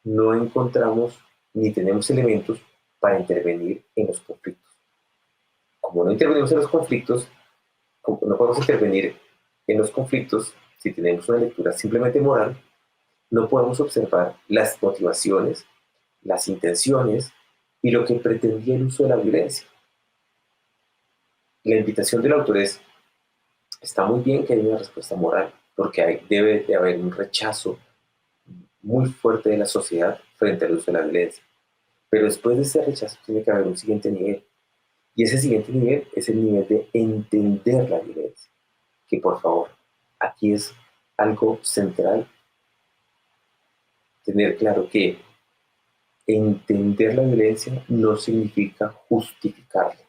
no encontramos ni tenemos elementos para intervenir en los conflictos. Como no intervenimos en los conflictos, no podemos intervenir en los conflictos si tenemos una lectura simplemente moral, no podemos observar las motivaciones, las intenciones y lo que pretendía el uso de la violencia. La invitación del autor es, está muy bien que haya una respuesta moral, porque debe de haber un rechazo muy fuerte de la sociedad frente al uso de la violencia. Pero después de ese rechazo tiene que haber un siguiente nivel. Y ese siguiente nivel es el nivel de entender la violencia. Que por favor, aquí es algo central tener claro que entender la violencia no significa justificarla.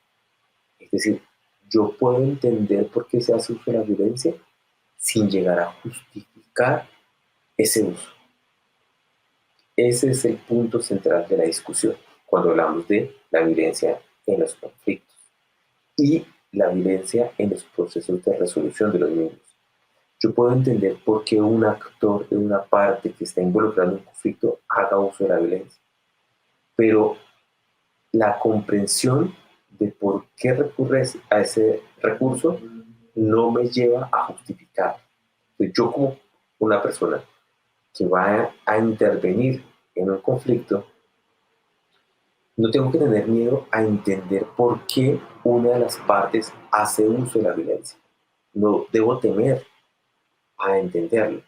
Es decir, yo puedo entender por qué se hace uso de la violencia sin llegar a justificar ese uso. Ese es el punto central de la discusión cuando hablamos de la violencia en los conflictos y la violencia en los procesos de resolución de los mismos. Yo puedo entender por qué un actor de una parte que está involucrado en un conflicto haga uso de la violencia, pero la comprensión de por qué recurre a ese recurso no me lleva a justificar. Entonces, yo como una persona que va a intervenir en un conflicto, no tengo que tener miedo a entender por qué una de las partes hace uso de la violencia. No debo temer a entenderlo,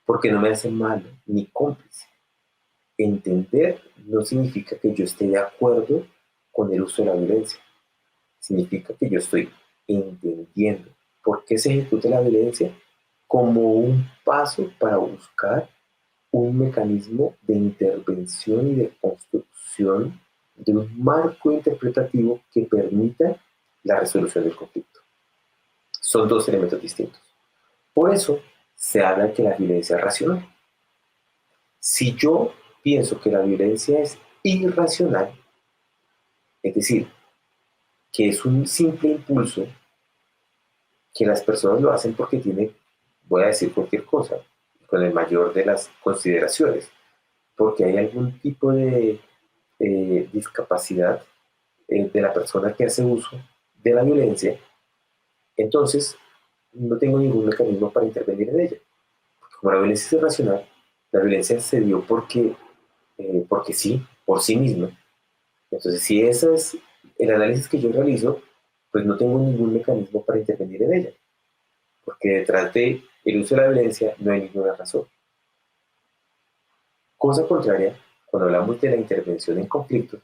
porque no me hace malo ni cómplice. Entender no significa que yo esté de acuerdo con el uso de la violencia. Significa que yo estoy entendiendo por qué se ejecuta la violencia como un paso para buscar un mecanismo de intervención y de construcción de un marco interpretativo que permita la resolución del conflicto. Son dos elementos distintos. Por eso, se habla de que la violencia es racional. Si yo pienso que la violencia es irracional, es decir, que es un simple impulso, que las personas lo hacen porque tienen, voy a decir cualquier cosa, con el mayor de las consideraciones, porque hay algún tipo de discapacidad de la persona que hace uso de la violencia, entonces no tengo ningún mecanismo para intervenir en ella. Como la violencia es irracional, la violencia se dio porque sí, por sí misma. Entonces, si ese es el análisis que yo realizo, pues no tengo ningún mecanismo para intervenir en ella, porque detrás del uso de la violencia no hay ninguna razón. Cosa contraria, cuando hablamos de la intervención en conflictos,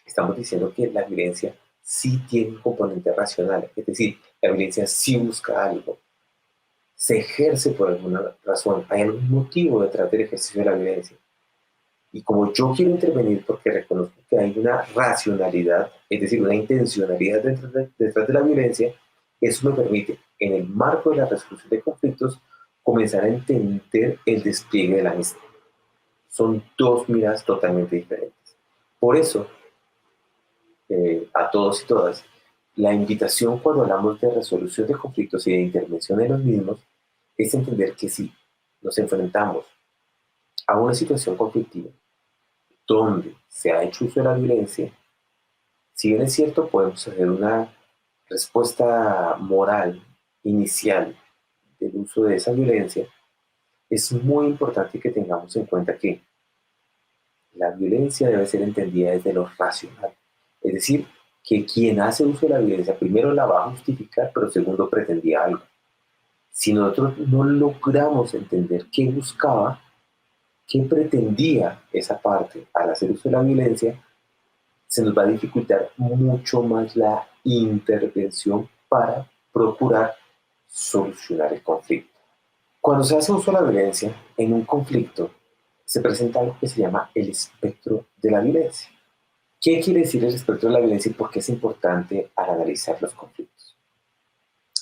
estamos diciendo que la violencia sí tiene un componente racional, es decir, la violencia sí busca algo, se ejerce por alguna razón, hay algún motivo detrás del ejercicio de la violencia. Y como yo quiero intervenir porque reconozco que hay una racionalidad, es decir, una intencionalidad detrás de la violencia, eso me permite, en el marco de la resolución de conflictos, comenzar a entender el despliegue de la misma. Son dos miradas totalmente diferentes. Por eso, a todos y todas, la invitación cuando hablamos de resolución de conflictos y de intervención en los mismos es entender que si nos enfrentamos a una situación conflictiva donde se ha hecho uso de la violencia, si bien es cierto, podemos hacer una respuesta moral inicial del uso de esa violencia, es muy importante que tengamos en cuenta que la violencia debe ser entendida desde lo racional. Es decir, que quien hace uso de la violencia primero la va a justificar, pero segundo pretendía algo. Si nosotros no logramos entender qué buscaba, qué pretendía esa parte al hacer uso de la violencia, se nos va a dificultar mucho más la intervención para procurar solucionar el conflicto. Cuando se hace uso de la violencia en un conflicto, se presenta algo que se llama el espectro de la violencia. ¿Qué quiere decir el espectro de la violencia y por qué es importante al analizar los conflictos?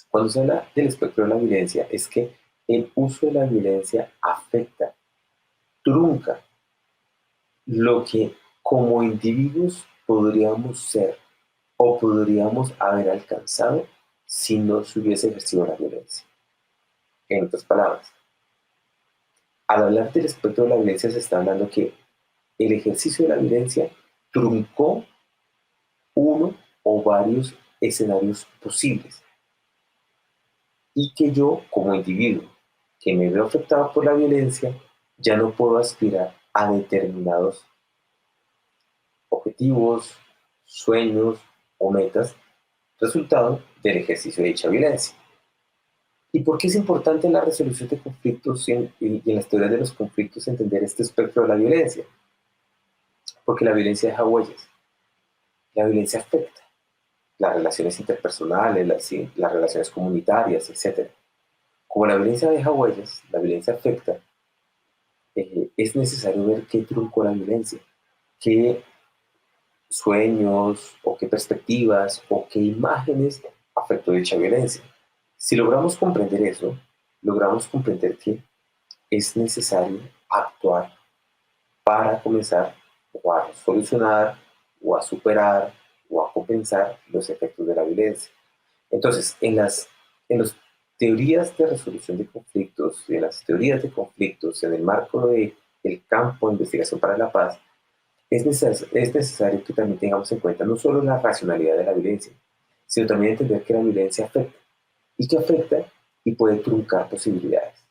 Cuando se habla del espectro de la violencia es que el uso de la violencia afecta, trunca lo que como individuos podríamos ser o podríamos haber alcanzado si no se hubiese ejercido la violencia. En otras palabras, al hablar del espectro de la violencia se está hablando que el ejercicio de la violencia truncó uno o varios escenarios posibles y que yo como individuo que me veo afectado por la violencia ya no puedo aspirar a determinados objetivos, sueños o metas resultado del ejercicio de dicha violencia. ¿Y por qué es importante en la resolución de conflictos y en las teorías de los conflictos entender este espectro de la violencia? Porque la violencia deja huellas, la violencia afecta las relaciones interpersonales, las relaciones comunitarias, etc. Como la violencia deja huellas, la violencia afecta, es necesario ver qué truncó la violencia, qué sueños o qué perspectivas o qué imágenes afectó dicha violencia. Si logramos comprender eso, logramos comprender que es necesario actuar para comenzar o a solucionar o a superar o a compensar los efectos de la violencia. Entonces, en las teorías de resolución de conflictos, en las teorías de conflictos, en el marco del campo de investigación para la paz, es necesario que también tengamos en cuenta no solo la racionalidad de la violencia, sino también entender que la violencia afecta y que afecta y puede truncar posibilidades.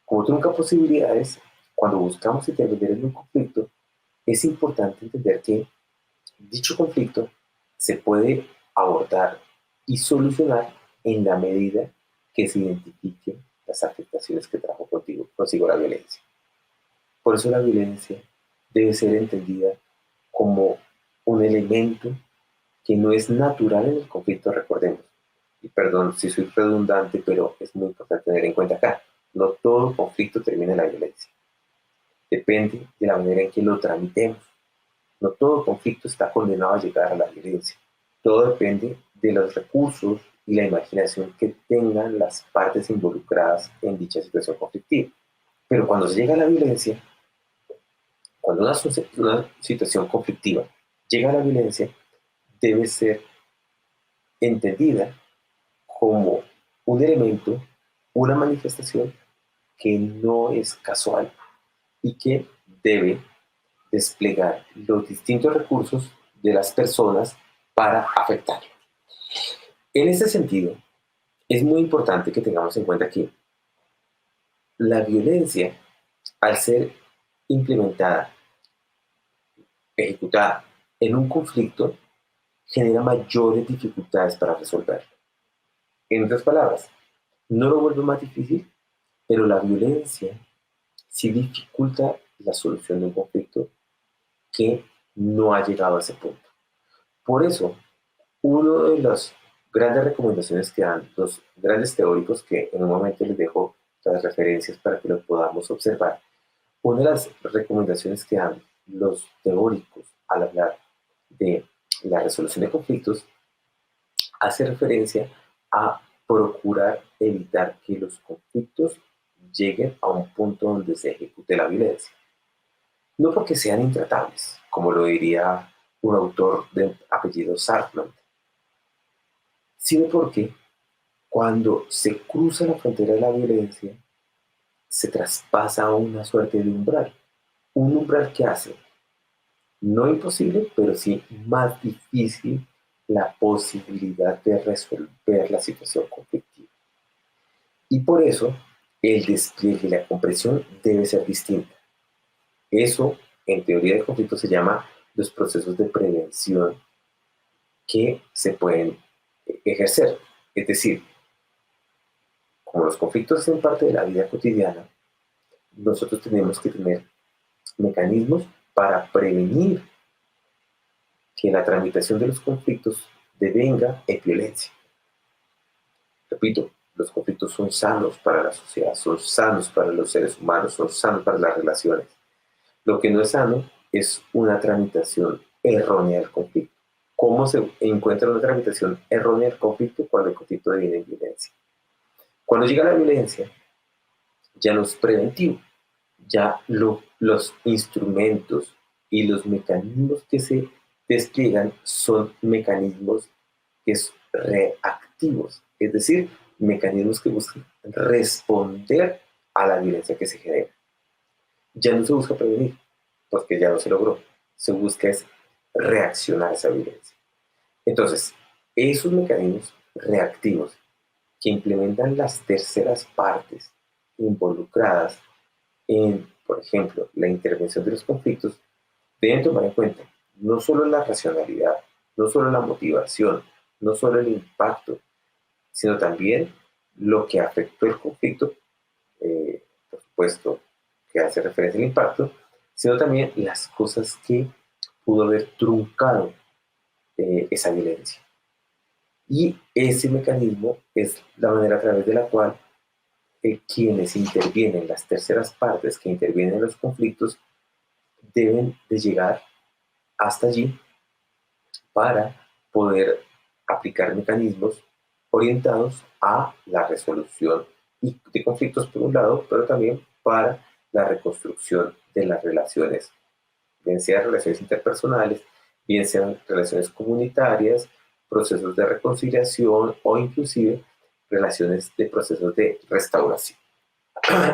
Como trunca posibilidades, cuando buscamos intervenir en un conflicto, es importante entender que dicho conflicto se puede abordar y solucionar en la medida que se identifiquen las afectaciones que trajo consigo la violencia. Por eso la violencia debe ser entendida como un elemento que no es natural en el conflicto, recordemos. Y perdón si soy redundante, pero es muy importante tener en cuenta acá. No todo conflicto termina en la violencia. Depende de la manera en que lo tramitemos. No todo conflicto está condenado a llegar a la violencia. Todo depende de los recursos y la imaginación que tengan las partes involucradas en dicha situación conflictiva. Pero cuando se llega a la violencia, cuando una situación conflictiva llega a la violencia, debe ser entendida como un elemento, una manifestación que no es casual y que debe desplegar los distintos recursos de las personas para afectar. En este sentido, es muy importante que tengamos en cuenta que la violencia, al ser implementada, ejecutada en un conflicto, genera mayores dificultades para resolverlo. En otras palabras, no lo vuelve más difícil, pero la violencia sí dificulta la solución de un conflicto que no ha llegado a ese punto. Por eso, una de las grandes recomendaciones que dan los grandes teóricos, que en un momento les dejo las referencias para que lo podamos observar, una de las recomendaciones que dan los teóricos al hablar de la resolución de conflictos hace referencia a procurar evitar que los conflictos lleguen a un punto donde se ejecute la violencia. No porque sean intratables, como lo diría un autor de apellido Sartman, sino porque cuando se cruza la frontera de la violencia, se traspasa una suerte de umbral. Un umbral que hace, no imposible, pero sí más difícil la posibilidad de resolver la situación conflictiva. Y por eso, el despliegue y la comprensión debe ser distinta. Eso, en teoría de conflicto, se llama los procesos de prevención que se pueden ejercer. Es decir, como los conflictos son parte de la vida cotidiana, nosotros tenemos que tener mecanismos para prevenir que la tramitación de los conflictos devenga en violencia. Repito, los conflictos son sanos para la sociedad, son sanos para los seres humanos, son sanos para las relaciones. Lo que no es sano es una tramitación errónea del conflicto. ¿Cómo se encuentra una tramitación errónea del conflicto? Cuando el conflicto deviene en violencia. Cuando llega la violencia, ya no es preventivo, ya los instrumentos y los mecanismos que se despliegan son mecanismos que son reactivos, es decir, mecanismos que buscan responder a la violencia que se genera. Ya no se busca prevenir, porque ya no se logró, se busca es reaccionar a esa violencia. Entonces, esos mecanismos reactivos que implementan las terceras partes involucradas en, por ejemplo, la intervención de los conflictos, deben tomar en cuenta no solo la racionalidad, no solo la motivación, no solo el impacto, sino también lo que afectó el conflicto, por supuesto, que hace referencia al impacto, sino también las cosas que pudo haber truncado esa violencia. Y ese mecanismo es la manera a través de la cual quienes intervienen, las terceras partes que intervienen en los conflictos, deben de llegar hasta allí para poder aplicar mecanismos orientados a la resolución de conflictos por un lado, pero también para la reconstrucción de las relaciones, bien sean relaciones interpersonales, bien sean relaciones comunitarias, procesos de reconciliación o inclusive relaciones de procesos de restauración.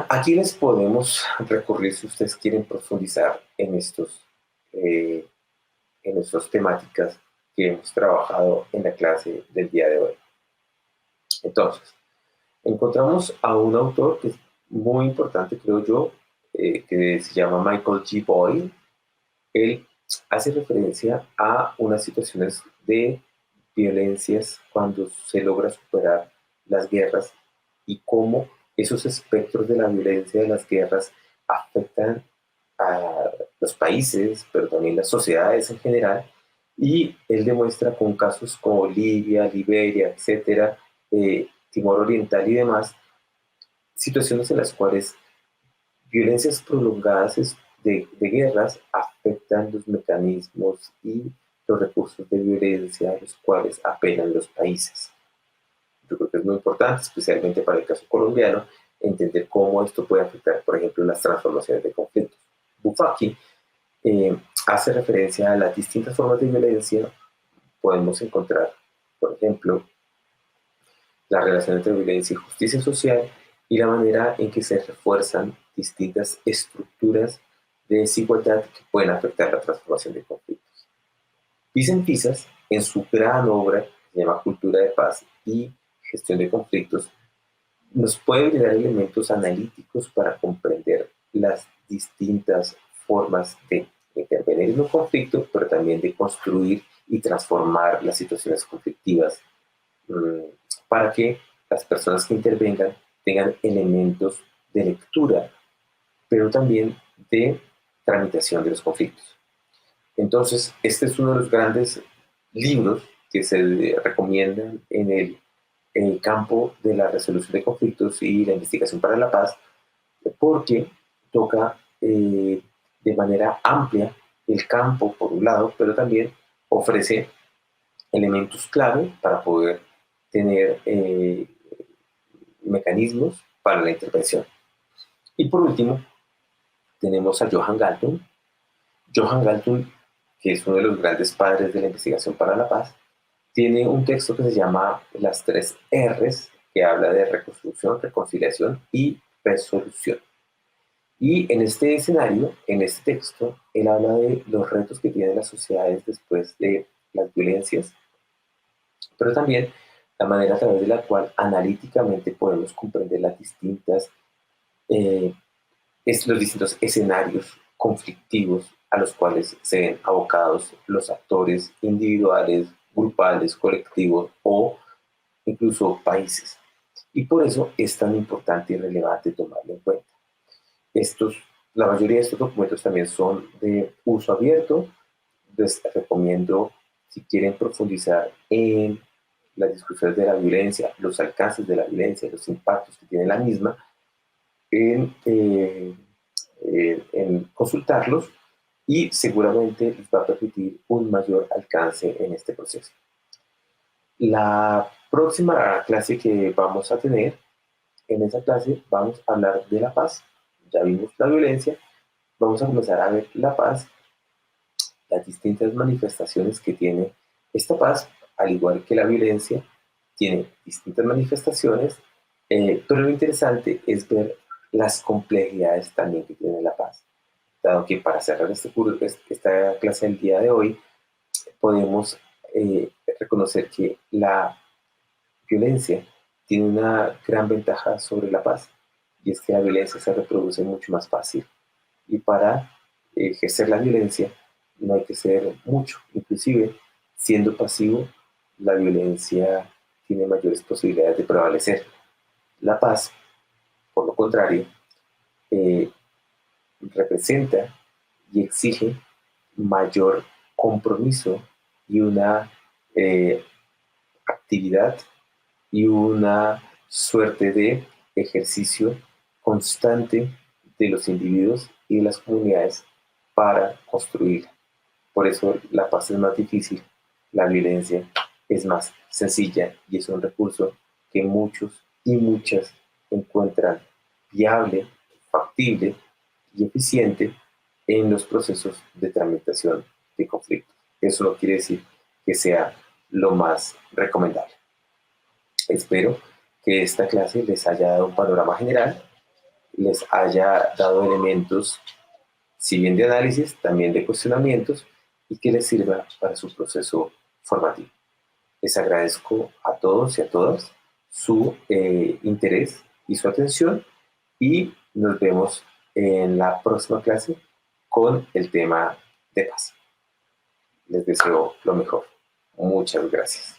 Aquí les podemos recurrir si ustedes quieren profundizar en estas temáticas que hemos trabajado en la clase del día de hoy. Entonces, encontramos a un autor que es muy importante, creo yo, que se llama Michael G. Boyle. Él hace referencia a unas situaciones de violencias cuando se logra superar las guerras y cómo esos espectros de la violencia de las guerras afectan a los países, pero también las sociedades en general. Y él demuestra con casos como Libia, Liberia, etcétera, Timor Oriental y demás, situaciones en las cuales violencias prolongadas de guerras afectan los mecanismos y los recursos de violencia a los cuales apelan los países. yo creo que es muy importante, especialmente para el caso colombiano, entender cómo esto puede afectar, por ejemplo, las transformaciones de conflictos. Bufaki hace referencia a las distintas formas de violencia. Podemos encontrar, por ejemplo, la relación entre violencia y justicia social y la manera en que se refuerzan distintas estructuras de desigualdad que pueden afectar la transformación de conflictos. Vicent Fisas, en su gran obra, que se llama Cultura de Paz y Gestión de Conflictos, nos puede brindar elementos analíticos para comprender las distintas formas de intervenir en un conflicto, pero también de construir y transformar las situaciones conflictivas para que las personas que intervengan tengan elementos de lectura, pero también de tramitación de los conflictos. Entonces, este es uno de los grandes libros que se recomiendan en el campo de la resolución de conflictos y la investigación para la paz, porque toca de manera amplia el campo, por un lado, pero también ofrece elementos clave para poder tener mecanismos para la intervención. Y por último, tenemos a Johan Galtung. Johan Galtung, que es uno de los grandes padres de la investigación para la paz, tiene un texto que se llama Las 3 R's, que habla de reconstrucción, reconciliación y resolución. Y en este escenario, en este texto, él habla de los retos que tienen las sociedades después de las violencias, pero también la manera a través de la cual analíticamente podemos comprender las los distintos escenarios conflictivos a los cuales se ven abocados los actores individuales, grupales, colectivos o incluso países. Y por eso es tan importante y relevante tomarlo en cuenta. La mayoría de estos documentos también son de uso abierto. Les recomiendo, si quieren profundizar en las discusiones de la violencia, los alcances de la violencia, los impactos que tiene la misma, en consultarlos, y seguramente les va a permitir un mayor alcance en este proceso. La próxima clase que vamos a tener, en esa clase vamos a hablar de la paz. Ya vimos la violencia, vamos a comenzar a ver la paz, las distintas manifestaciones que tiene esta paz, al igual que la violencia, tiene distintas manifestaciones, pero lo interesante es ver las complejidades también que tiene la paz. Dado que para cerrar esta clase del día de hoy, podemos reconocer que la violencia tiene una gran ventaja sobre la paz, y es que la violencia se reproduce mucho más fácil. Y para ejercer la violencia no hay que ser mucho. Inclusive, siendo pasivo, la violencia tiene mayores posibilidades de prevalecer. La paz, por lo contrario, representa y exige mayor compromiso y una actividad y una suerte de ejercicio constante de los individuos y de las comunidades para construirla. Por eso la paz es más difícil, la violencia es más sencilla y es un recurso que muchos y muchas encuentran viable, factible y eficiente en los procesos de tramitación de conflictos. Eso no quiere decir que sea lo más recomendable. Espero que esta clase les haya dado un panorama general, les haya dado elementos, si bien de análisis, también de cuestionamientos, y que les sirva para su proceso formativo. Les agradezco a todos y a todas su interés y su atención, y nos vemos en la próxima clase con el tema de paz. Les deseo lo mejor. Muchas gracias.